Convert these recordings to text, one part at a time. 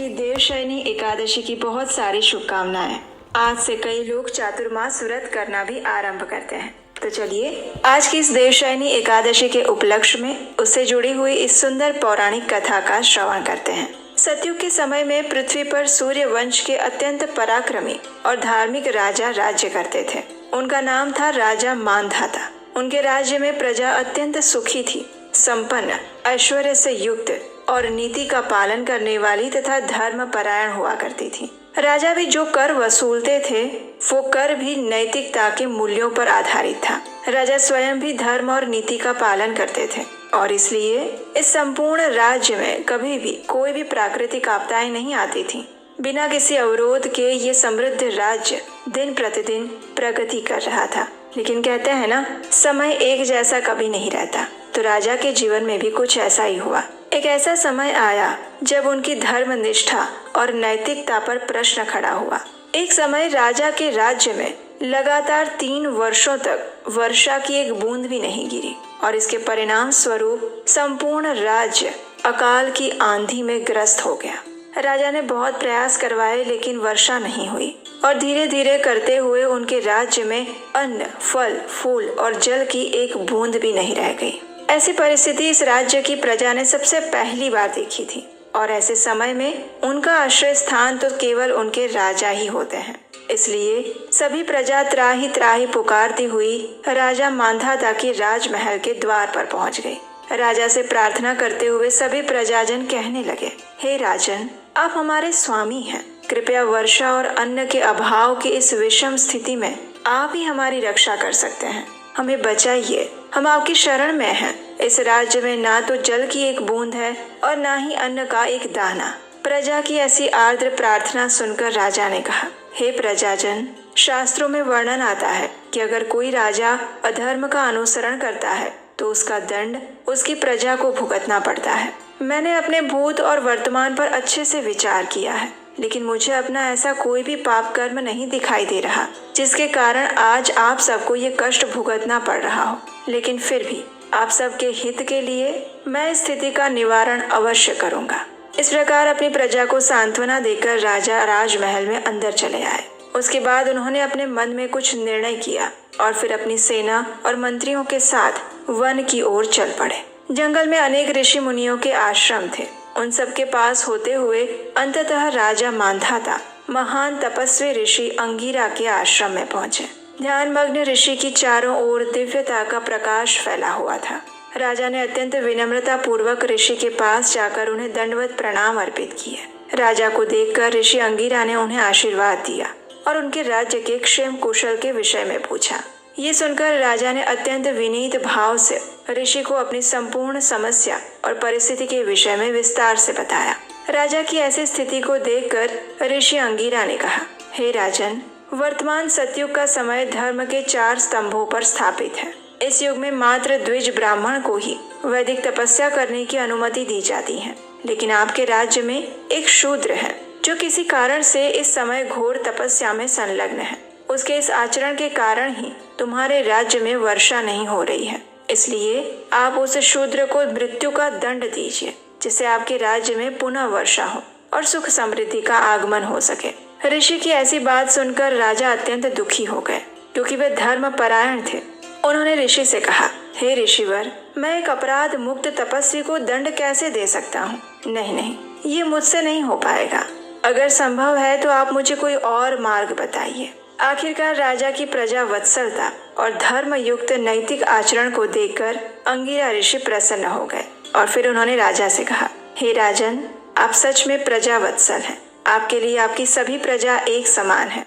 की देवशयनी एकादशी की बहुत सारी शुभकामनाएं। आज से कई लोग चातुर्मास व्रत करना भी आरंभ करते हैं। तो चलिए आज की इस देवशयनी एकादशी के उपलक्ष्य में उससे जुड़ी हुई इस सुंदर पौराणिक कथा का श्रवण करते हैं। सतयुग के समय में पृथ्वी पर सूर्य वंश के अत्यंत पराक्रमी और धार्मिक राजा राज्य करते थे। उनका नाम था राजा मांधाता। उनके राज्य में प्रजा अत्यंत सुखी थी, संपन्न, ऐश्वर्य से युक्त और नीति का पालन करने वाली तथा धर्म परायण हुआ करती थी। राजा भी जो कर वसूलते थे वो कर भी नैतिकता के मूल्यों पर आधारित था। राजा स्वयं भी धर्म और नीति का पालन करते थे और इसलिए इस संपूर्ण राज्य में कभी भी कोई भी प्राकृतिक आपदाएं नहीं आती थी। बिना किसी अवरोध के ये समृद्ध राज्य दिन प्रतिदिन प्रगति कर रहा था। लेकिन कहते हैं ना, समय एक जैसा कभी नहीं रहता। तो राजा के जीवन में भी कुछ ऐसा ही हुआ। एक ऐसा समय आया जब उनकी धर्मनिष्ठा और नैतिकता पर प्रश्न खड़ा हुआ। एक समय राजा के राज्य में लगातार 3 वर्षों तक वर्षा की एक बूंद भी नहीं गिरी और इसके परिणाम स्वरूप संपूर्ण राज्य अकाल की आंधी में ग्रस्त हो गया। राजा ने बहुत प्रयास करवाए लेकिन वर्षा नहीं हुई और धीरे धीरे करते हुए उनके राज्य में अन्न, फल, फूल और जल की एक बूंद भी नहीं रह गई। ऐसी परिस्थिति इस राज्य की प्रजा ने सबसे पहली बार देखी थी और ऐसे समय में उनका आश्रय स्थान तो केवल उनके राजा ही होते हैं। इसलिए सभी प्रजा त्राही त्राही पुकारती हुई राजा मांधाता के राजमहल के द्वार पर पहुंच गई। राजा से प्रार्थना करते हुए सभी प्रजाजन कहने लगे, हे राजन, आप हमारे स्वामी हैं। कृपया वर्षा और अन्न के अभाव की इस विषम स्थिति में आप ही हमारी रक्षा कर सकते हैं। हमें बचाइए, हम आपकी शरण में हैं। इस राज्य में ना तो जल की एक बूंद है और ना ही अन्न का एक दाना। प्रजा की ऐसी आर्द्र प्रार्थना सुनकर राजा ने कहा, हे प्रजाजन, शास्त्रों में वर्णन आता है कि अगर कोई राजा अधर्म का अनुसरण करता है तो उसका दंड उसकी प्रजा को भुगतना पड़ता है। मैंने अपने भूत और वर्तमान पर अच्छे से विचार किया है, लेकिन मुझे अपना ऐसा कोई भी पाप कर्म नहीं दिखाई दे रहा जिसके कारण आज आप सबको ये कष्ट भुगतना पड़ रहा हो। लेकिन फिर भी आप सबके हित के लिए मैं स्थिति का निवारण अवश्य करूंगा। इस प्रकार अपनी प्रजा को सांत्वना देकर राजा राजमहल में अंदर चले आए। उसके बाद उन्होंने अपने मन में कुछ निर्णय किया और फिर अपनी सेना और मंत्रियों के साथ वन की ओर चल पड़े। जंगल में अनेक ऋषि मुनियों के आश्रम थे। उन सब के पास होते हुए अंततः राजा मांधाता महान तपस्वी ऋषि अंगिरा के आश्रम में पहुंचे। ध्यानमग्न ऋषि की चारों ओर दिव्यता का प्रकाश फैला हुआ था। राजा ने अत्यंत विनम्रता पूर्वक ऋषि के पास जाकर उन्हें दंडवत प्रणाम अर्पित किए। राजा को देखकर ऋषि अंगिरा ने उन्हें आशीर्वाद दिया और उनके राज्य के क्षेम कुशल के विषय में पूछा। ये सुनकर राजा ने अत्यंत विनीत भाव से ऋषि को अपनी संपूर्ण समस्या और परिस्थिति के विषय में विस्तार से बताया। राजा की ऐसी स्थिति को देखकर ऋषि अंगिरा ने कहा, हे राजन, वर्तमान सतयुग का समय धर्म के 4 स्तंभों पर स्थापित है। इस युग में मात्र द्विज ब्राह्मण को ही वैदिक तपस्या करने की अनुमति दी जाती है। लेकिन आपके राज्य में एक शूद्र है जो किसी कारण से इस समय घोर तपस्या में संलग्न है। उसके इस आचरण के कारण ही तुम्हारे राज्य में वर्षा नहीं हो रही है। इसलिए आप उस शूद्र को मृत्यु का दंड दीजिए, जिससे आपके राज्य में पुनः वर्षा हो और सुख समृद्धि का आगमन हो सके। ऋषि की ऐसी बात सुनकर राजा अत्यंत दुखी हो गए, क्योंकि वे धर्म परायण थे। उन्होंने ऋषि से कहा, हे ऋषिवर, मैं एक अपराध मुक्त तपस्वी को दंड कैसे दे सकता हूँ? नहीं, ये मुझसे नहीं हो पाएगा। अगर संभव है तो आप मुझे कोई और मार्ग बताइए। आखिरकार राजा की प्रजा वत्सलता और धर्म युक्त नैतिक आचरण को देखकर अंगिरा ऋषि प्रसन्न हो गए और फिर उन्होंने राजा से कहा, हे राजन, आप सच में प्रजा वत्सल हैं। आपके लिए आपकी सभी प्रजा एक समान है।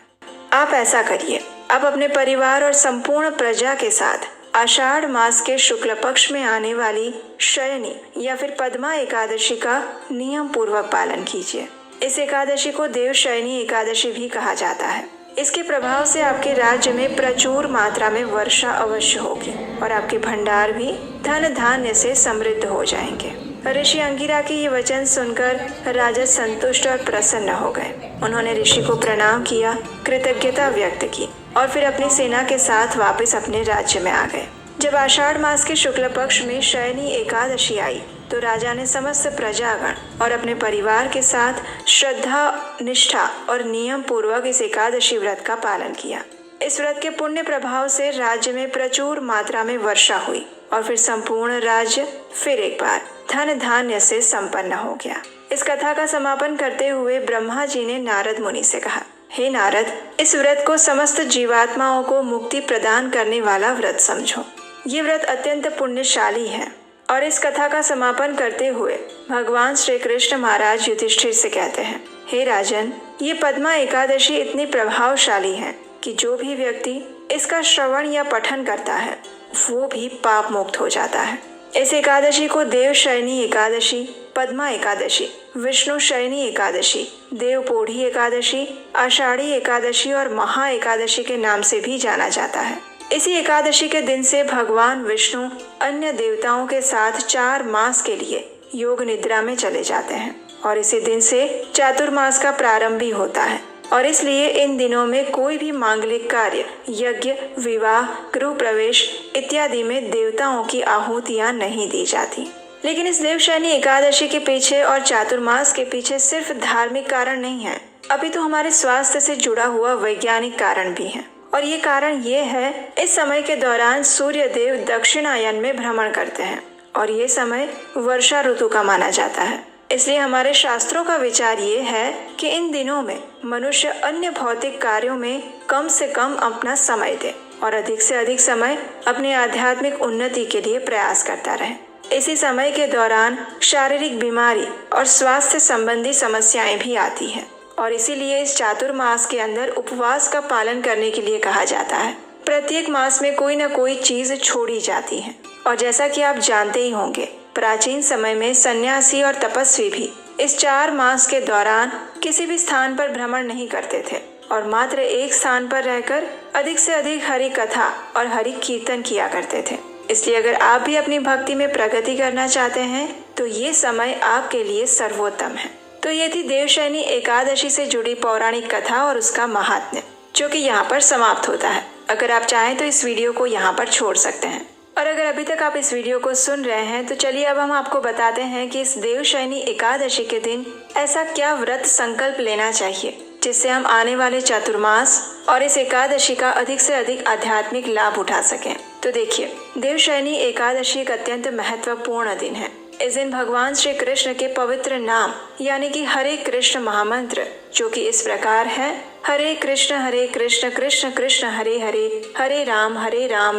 आप ऐसा करिए, आप अपने परिवार और संपूर्ण प्रजा के साथ आषाढ़ मास के शुक्ल पक्ष में आने वाली शयनी या फिर पद्मा एकादशी का नियम पूर्वक पालन कीजिए। इस एकादशी को देवशयनी एकादशी भी कहा जाता है। इसके प्रभाव से आपके राज्य में प्रचुर मात्रा में वर्षा अवश्य होगी और आपके भंडार भी धन धान्य से समृद्ध हो जाएंगे। ऋषि अंगिरा के ये वचन सुनकर राजा संतुष्ट और प्रसन्न हो गए। उन्होंने ऋषि को प्रणाम किया, कृतज्ञता व्यक्त की और फिर अपनी सेना के साथ वापस अपने राज्य में आ गए। जब आषाढ़ मास के शुक्ल पक्ष में शयनी एकादशी आई तो राजा ने समस्त प्रजागण और अपने परिवार के साथ श्रद्धा, निष्ठा और नियम पूर्वक इस एकादशी व्रत का पालन किया। इस व्रत के पुण्य प्रभाव से राज्य में प्रचुर मात्रा में वर्षा हुई और फिर संपूर्ण राज्य फिर एक बार धन धान्य से संपन्न हो गया। इस कथा का समापन करते हुए ब्रह्मा जी ने नारद मुनि से कहा, हे नारद, इस व्रत को समस्त जीवात्माओं को मुक्ति प्रदान करने वाला व्रत समझो। ये व्रत अत्यंत पुण्यशाली है। और इस कथा का समापन करते हुए भगवान श्री कृष्ण महाराज युधिष्ठिर से कहते हैं, हे राजन, ये पद्मा एकादशी इतनी प्रभावशाली है कि जो भी व्यक्ति इसका श्रवण या पठन करता है वो भी पाप मुक्त हो जाता है। इस एकादशी को देवशयनी एकादशी, पद्मा एकादशी, विष्णु शयनी एकादशी, देवपोढ़ी एकादशी, आषाढ़ी एकादशी और महा एकादशी के नाम से भी जाना जाता है। इसी एकादशी के दिन से भगवान विष्णु अन्य देवताओं के साथ 4 मास के लिए योग निद्रा में चले जाते हैं और इसी दिन से चातुर्मास का प्रारंभ भी होता है। और इसलिए इन दिनों में कोई भी मांगलिक कार्य, यज्ञ, विवाह, गृह प्रवेश इत्यादि में देवताओं की आहुतियां नहीं दी जाती। लेकिन इस देवशयनी एकादशी के पीछे और चातुर्मास के पीछे सिर्फ धार्मिक कारण नहीं है, अभी तो हमारे स्वास्थ्य से जुड़ा हुआ वैज्ञानिक कारण भी है। और ये कारण ये है, इस समय के दौरान सूर्य देव दक्षिणायन में भ्रमण करते हैं और ये समय वर्षा ऋतु का माना जाता है। इसलिए हमारे शास्त्रों का विचार ये है कि इन दिनों में मनुष्य अन्य भौतिक कार्यों में कम से कम अपना समय दे और अधिक से अधिक समय अपने आध्यात्मिक उन्नति के लिए प्रयास करता रहे। इसी समय के दौरान शारीरिक बीमारी और स्वास्थ्य संबंधी समस्याएं भी आती हैं और इसीलिए इस चातुर्मास के अंदर उपवास का पालन करने के लिए कहा जाता है। प्रत्येक मास में कोई न कोई चीज छोड़ी जाती है और जैसा कि आप जानते ही होंगे, प्राचीन समय में सन्यासी और तपस्वी भी इस 4 मास के दौरान किसी भी स्थान पर भ्रमण नहीं करते थे और मात्र एक स्थान पर रहकर अधिक से अधिक हरि कथा और हरि कीर्तन किया करते थे। इसलिए अगर आप भी अपनी भक्ति में प्रगति करना चाहते हैं तो ये समय आपके लिए सर्वोत्तम है। तो ये थी देवशयनी एकादशी से जुड़ी पौराणिक कथा और उसका महात्म्य, जो कि यहाँ पर समाप्त होता है। अगर आप चाहें तो इस वीडियो को यहाँ पर छोड़ सकते हैं। और अगर अभी तक आप इस वीडियो को सुन रहे हैं तो चलिए अब हम आपको बताते हैं कि इस देवशयनी एकादशी के दिन ऐसा क्या व्रत संकल्प लेना चाहिए जिससे हम आने वाले चातुर्मास और इस एकादशी का अधिक से अधिक आध्यात्मिक लाभ उठा सकें। तो देखिए, देवशयनी एकादशी एक अत्यंत महत्वपूर्ण दिन है। इस दिन भगवान श्री कृष्ण के पवित्र नाम यानी कि हरे कृष्ण महामंत्र, जो कि इस प्रकार है, हरे कृष्ण कृष्ण कृष्ण हरे हरे, हरे राम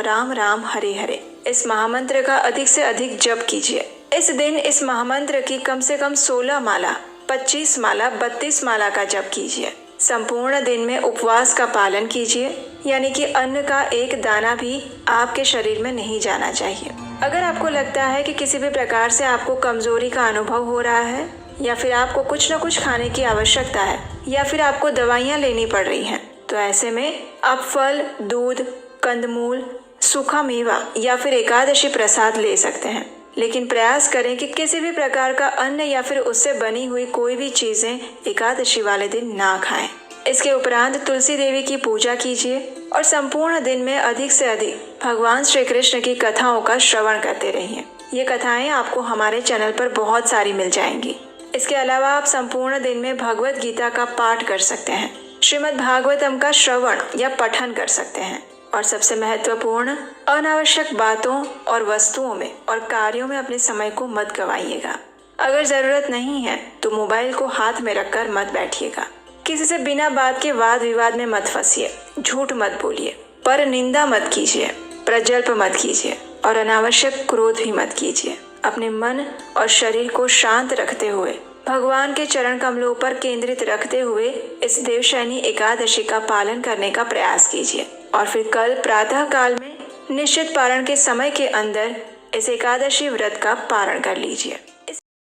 राम राम हरे हरे, इस महामंत्र का अधिक से अधिक जप कीजिए। इस दिन इस महामंत्र की कम से कम 16 माला, 25 माला, 32 माला का जप कीजिए। संपूर्ण दिन में उपवास का पालन कीजिए, यानी कि अन्न का एक दाना भी आपके शरीर में नहीं जाना चाहिए। अगर आपको लगता है कि किसी भी प्रकार से आपको कमजोरी का अनुभव हो रहा है या फिर आपको कुछ न कुछ खाने की आवश्यकता है या फिर आपको दवाइयाँ लेनी पड़ रही हैं, तो ऐसे में आप फल, दूध, कंदमूल, सूखा मेवा या फिर एकादशी प्रसाद ले सकते हैं। लेकिन प्रयास करें कि किसी भी प्रकार का अन्न या फिर उससे बनी हुई कोई भी चीजें एकादशी वाले दिन ना खाएं। इसके उपरांत तुलसी देवी की पूजा कीजिए और संपूर्ण दिन में अधिक से अधिक भगवान श्री कृष्ण की कथाओं का श्रवण करते रहिए। ये कथाएं आपको हमारे चैनल पर बहुत सारी मिल जाएंगी। इसके अलावा आप संपूर्ण दिन में भगवत गीता का पाठ कर सकते हैं, श्रीमद् भागवतम का श्रवण या पठन कर सकते हैं और सबसे महत्वपूर्ण, अनावश्यक बातों और वस्तुओं में और कार्यों में अपने समय को मत गवाइएगा। अगर जरूरत नहीं है तो मोबाइल को हाथ में रखकर मत बैठिएगा। किसी से बिना बात के वाद विवाद में मत फंसिए, झूठ मत बोलिए, पर निंदा मत कीजिए, प्रजल्प मत कीजिए और अनावश्यक क्रोध भी मत कीजिए। अपने मन और शरीर को शांत रखते हुए, भगवान के चरण कमलों पर केंद्रित रखते हुए इस देवशयनी एकादशी का पालन करने का प्रयास कीजिए और फिर कल प्रातः काल में निश्चित पारण के समय के अंदर इस एकादशी व्रत का पारण कर लीजिए।